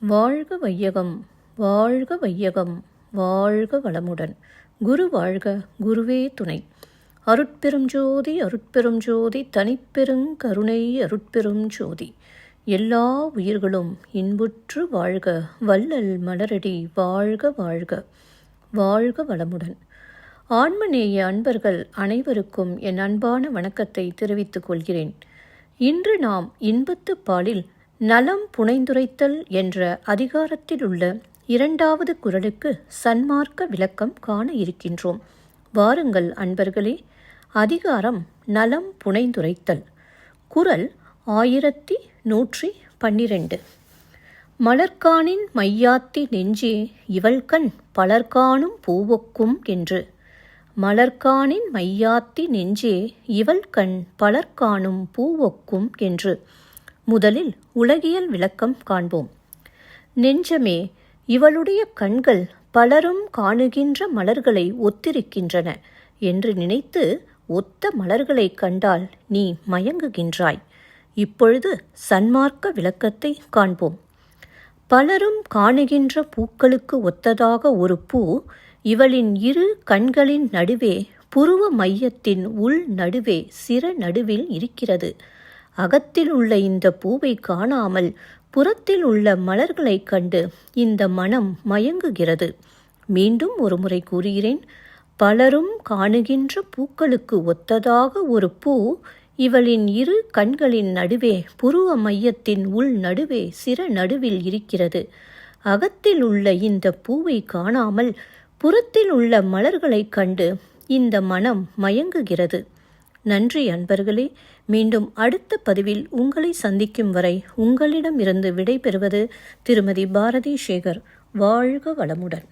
வாழ்க வையகம், வாழ்க வையகம், வாழ்க வளமுடன். குரு வாழ்க, குருவே துணை. அருட்பெரும் ஜோதி, அருட்பெரும் ஜோதி, தனிப்பெருங் கருணை அருட்பெரும் ஜோதி. எல்லா உயிர்களும் இன்புற்று வாழ்க, வள்ளல் மலரடி வாழ்க வாழ்க, வாழ்க வளமுடன். ஆன்மநேய அன்பர்கள் அனைவருக்கும் என் அன்பான வணக்கத்தை தெரிவித்துக் கொள்கிறேன். இன்று நாம் இன்பத்து பாலில் நலம் புனைந்துரைத்தல் என்ற அதிகாரத்தில் உள்ள 2வது குறளுக்கு சன்மார்க்க விளக்கம் காண இருக்கின்றோம். வாருங்கள் அன்பர்களே. அதிகாரம் நலம் புனைந்துரைத்தல். குறள் 1112. மலர்காணின் மையாத்தி நெஞ்சே இவள்கண் பலர்காணும் பூவொக்கும் என்று. மலர்காணின் மையாத்தி நெஞ்சே இவள்கண் பலர்காணும் பூவொக்கும் என்று. முதலில் உலகியல் விளக்கம் காண்போம். நெஞ்சமே, இவளுடைய கண்கள் பலரும் காணுகின்ற மலர்களை ஒத்திருக்கின்றன என்று நினைத்து ஒத்த மலர்களை கண்டால் நீ மயங்குகின்றாய். இப்பொழுது சன்மார்க்க விளக்கத்தை காண்போம். பலரும் காணுகின்ற பூக்களுக்கு ஒத்ததாக ஒரு பூ இவளின் இரு கண்களின் நடுவே புருவ மையத்தின் உள் நடுவே சிர நடுவில் இருக்கிறது. அகத்தில் உள்ள இந்த பூவை காணாமல் புறத்தில் உள்ள மலர்களைக் கண்டு இந்த மனம் மயங்குகிறது. மீண்டும் ஒரு முறை கூறுகிறேன். பலரும் காணுகின்ற பூக்களுக்கு ஒத்ததாக ஒரு பூ இவளின் இரு கண்களின் நடுவே புருவ மையத்தின் உள் நடுவே சிர நடுவில் இருக்கிறது. அகத்தில் உள்ள இந்த பூவை காணாமல் புறத்தில் உள்ள மலர்களைக் கண்டு இந்த மனம் மயங்குகிறது. நன்றி அன்பர்களே. மீண்டும் அடுத்த பதிவில் உங்களை சந்திக்கும் வரை உங்களிடமிருந்து விடை பெறுவது திருமதி பாரதி சேகர். வாழ்க வளமுடன்.